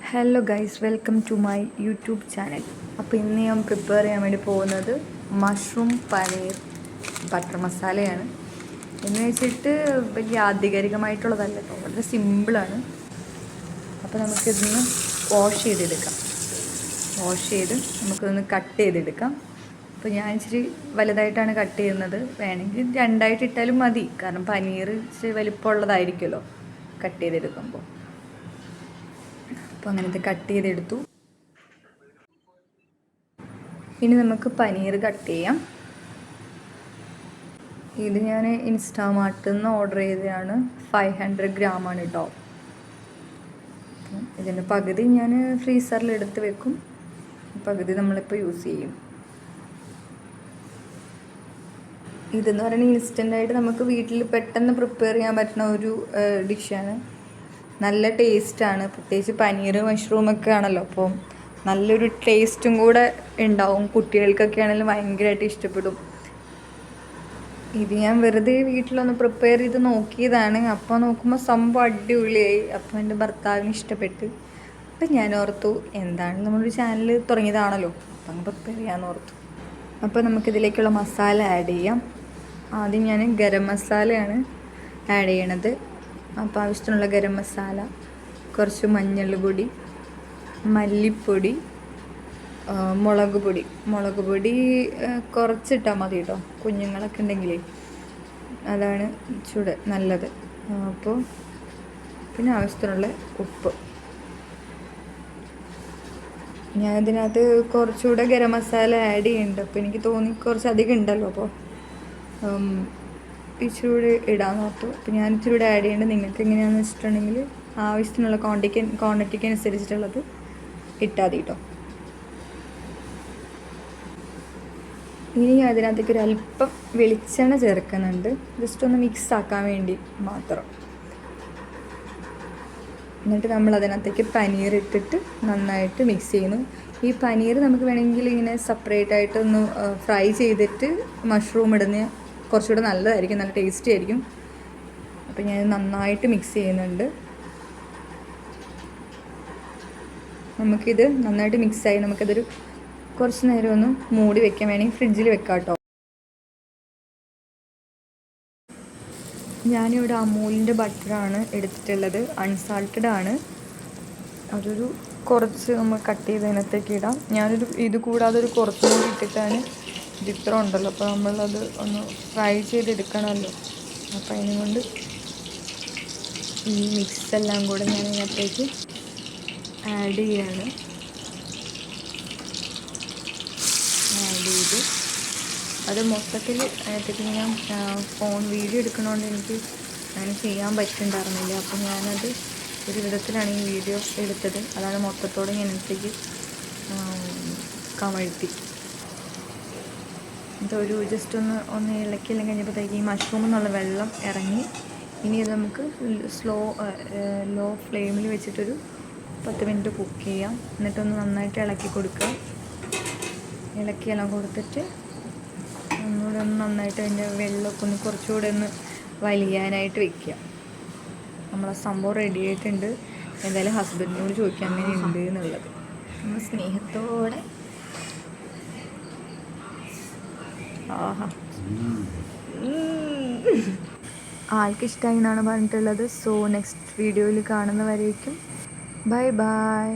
Hello guys, welcome to my YouTube channel. അപ്പോൾ ഇന്ന് ഞാൻ പ്രിപ്പയർ ചെയ്യാൻ വേണ്ടി പോകുന്നത് മഷ്റൂം പനീർ ബട്ടർ മസാലയാണ്. എന്ന് വെച്ചിട്ട് വലിയ ആധികാരികമായിട്ടുള്ളതല്ല കേട്ടോ, വളരെ സിമ്പിളാണ്. അപ്പോൾ നമുക്കിതൊന്ന് വാഷ് ചെയ്തെടുക്കാം. നമുക്കിതൊന്ന് കട്ട് ചെയ്തെടുക്കാം. അപ്പോൾ ഞാൻ ഇച്ചിരി വലുതായിട്ടാണ് കട്ട് ചെയ്യുന്നത്. വേണമെങ്കിൽ രണ്ടായിട്ട് ഇട്ടാലും മതി, കാരണം പനീർ ഇച്ചിരി വലിപ്പമുള്ളതായിരിക്കുമല്ലോ കട്ട് ചെയ്തെടുക്കുമ്പോൾ. അപ്പോൾ അങ്ങനത്തെ കട്ട് ചെയ്തെടുത്തു. ഇനി നമുക്ക് പനീർ കട്ട് ചെയ്യാം. ഇത് ഞാൻ ഇൻസ്റ്റാമാർട്ടിൽ നിന്ന് ഓർഡർ ചെയ്തതാണ്. 500 ഗ്രാമാണ് കേട്ടോ. ഇതിൻ്റെ പകുതി ഞാൻ ഫ്രീസറിൽ എടുത്ത് വെക്കും, പകുതി നമ്മളിപ്പോൾ യൂസ് ചെയ്യും. ഇതെന്ന് പറയുന്നത് ഇൻസ്റ്റൻ്റായിട്ട് നമുക്ക് വീട്ടിൽ പെട്ടെന്ന് പ്രിപ്പയർ ചെയ്യാൻ പറ്റുന്ന ഒരു ഡിഷാണ്. നല്ല ടേസ്റ്റാണ്, പ്രത്യേകിച്ച് പനീർ മഷ്റൂമൊക്കെ ആണല്ലോ, അപ്പോൾ നല്ലൊരു ടേസ്റ്റും കൂടെ ഉണ്ടാവും. കുട്ടികൾക്കൊക്കെ ആണെങ്കിലും ഭയങ്കരമായിട്ട് ഇഷ്ടപ്പെടും. ഇത് ഞാൻ വെറുതെ വീട്ടിലൊന്ന് പ്രിപ്പയർ ചെയ്ത് നോക്കിയതാണ്. അപ്പോൾ നോക്കുമ്പോൾ സംഭവം അടിപൊളിയായി. അപ്പോൾ എൻ്റെ ഭർത്താവിന് ഇഷ്ടപ്പെട്ട്. അപ്പം ഞാൻ ഓർത്തു, എന്താണ് നമ്മളൊരു ചാനൽ തുടങ്ങിയതാണല്ലോ, അപ്പം അങ്ങ് പ്രിപ്പയർ ചെയ്യാമെന്ന് ഓർത്തു. അപ്പോൾ നമുക്കിതിലേക്കുള്ള മസാല ആഡ് ചെയ്യാം. ആദ്യം ഞാൻ ഗരം മസാലയാണ് ആഡ് ചെയ്യണത്. അപ്പോൾ ആവശ്യത്തിനുള്ള ഗരം മസാല, കുറച്ച് മഞ്ഞൾപ്പൊടി, മല്ലിപ്പൊടി, മുളക് പൊടി കുറച്ചിട്ടാൽ മതി കേട്ടോ. കുഞ്ഞുങ്ങളൊക്കെ ഉണ്ടെങ്കിലേ അതാണ് ചൂട് നല്ലത്. അപ്പോൾ പിന്നെ ആവശ്യത്തിനുള്ള ഉപ്പ്. ഞാൻ ഇതിനകത്ത് കുറച്ചുകൂടെ ഗരം മസാല ആഡ് ചെയ്യുന്നുണ്ട്. അപ്പോൾ എനിക്ക് തോന്നി കുറച്ചധികം ഉണ്ടല്ലോ, അപ്പോൾ ഇച്ചിരി കൂടി ഇടാൻ നോർത്തു. അപ്പോൾ ഞാൻ ഇച്ചിരി കൂടെ ആഡ് ചെയ്യേണ്ടത്. നിങ്ങൾക്ക് എങ്ങനെയാണെന്ന് വെച്ചിട്ടുണ്ടെങ്കിൽ ആവശ്യത്തിനുള്ള ക്വാണ്ടിറ്റിക്ക് അനുസരിച്ചിട്ടുള്ളത് ഇട്ടാൽ മതി കേട്ടോ. ഇനി അതിനകത്തേക്ക് ഒരു അല്പം വെളിച്ചെണ്ണ ചേർക്കുന്നുണ്ട്, ജസ്റ്റ് ഒന്ന് മിക്സ് ആക്കാൻ വേണ്ടി മാത്രം. എന്നിട്ട് നമ്മൾ അതിനകത്തേക്ക് പനീർ ഇട്ടിട്ട് നന്നായിട്ട് മിക്സ് ചെയ്യുന്നു. ഈ പനീർ നമുക്ക് വേണമെങ്കിൽ ഇങ്ങനെ സെപ്പറേറ്റ് ആയിട്ട് ഒന്ന് ഫ്രൈ ചെയ്തിട്ട് മഷ്റൂം ഇടുന്ന കുറച്ചുകൂടെ നല്ലതായിരിക്കും, നല്ല ടേസ്റ്റി ആയിരിക്കും. അപ്പോൾ ഞാൻ നന്നായിട്ട് മിക്സ് ചെയ്യുന്നുണ്ട്. നമുക്കിത് നന്നായിട്ട് മിക്സായി നമുക്കതൊരു കുറച്ച് നേരം ഒന്ന് മൂടി വെക്കാൻ, വേണമെങ്കിൽ ഫ്രിഡ്ജിൽ വെക്കാം കേട്ടോ. ഞാനിവിടെ അമൂലിൻ്റെ ബട്ടറാണ് എടുത്തിട്ടുള്ളത്, അൺസാൾട്ടഡ് ആണ്. അതൊരു കുറച്ച് നമ്മൾ കട്ട് ചെയ്തതിനകത്തേക്ക് ഇടാം. ഇത് കൂടാതെ ഒരു കുറച്ചും കൂടി ഇട്ടിട്ടാണ്. ഇത്ര ഉണ്ടല്ലോ, അപ്പോൾ നമ്മളത് ഒന്ന് ഫ്രൈ ചെയ്തെടുക്കണമല്ലോ. അപ്പോൾ അതിനുകൊണ്ട് ഈ മിക്സെല്ലാം കൂടെ ഞാൻ ഇതിനകത്തേക്ക് ആഡ് ചെയ്ത് അത് മൊത്തത്തിൽ അതിനകത്തേക്ക് ഞാൻ ഫോൺ വീഡിയോ എടുക്കണോണ്ട് എനിക്ക് അങ്ങനെ ചെയ്യാൻ പറ്റുന്നുണ്ടായിരുന്നില്ല. അപ്പോൾ ഞാനത് ഒരു വിധത്തിലാണ് ഈ വീഡിയോ എടുത്തത്. അതാണ് മൊത്തത്തോടെ ഞാൻ ഇതിലേക്ക് കമഴ്ത്തി. ഇതൊരു ജസ്റ്റ് ഒന്ന് ഇളക്കിയെല്ലാം കഴിഞ്ഞപ്പോഴത്തേക്ക് ഈ മഷ്റൂമിൽ നിന്നുള്ള വെള്ളം ഇറങ്ങി. ഇനി ഇത് നമുക്ക് ലോ ഫ്ലെയിമിൽ വെച്ചിട്ടൊരു 10 മിനിറ്റ് കുക്ക് ചെയ്യാം. എന്നിട്ടൊന്ന് നന്നായിട്ട് ഇളക്കി കൊടുക്കുക. ഇളക്കിയെല്ലാം കൊടുത്തിട്ട് ഒന്നുകൂടെ ഒന്ന് നന്നായിട്ട് അതിൻ്റെ വെള്ളമൊക്കെ ഒന്ന് കുറച്ചുകൂടെ ഒന്ന് വലിയാനായിട്ട് വെക്കുക. നമ്മളെ സംഭവം റെഡി ആയിട്ടുണ്ട്. എന്തായാലും ഹസ്ബൻഡിനോട് ചോദിക്കാൻ അങ്ങനെ ഉണ്ട് എന്നുള്ളത്. നമ്മൾ സ്നേഹത്തോടെ ആൾക്കിഷ്ടമായി എന്നാണ് പറഞ്ഞിട്ടുള്ളത്. സോ നെക്സ്റ്റ് വീഡിയോയിൽ കാണുന്നവരേക്കും ബൈ ബൈ.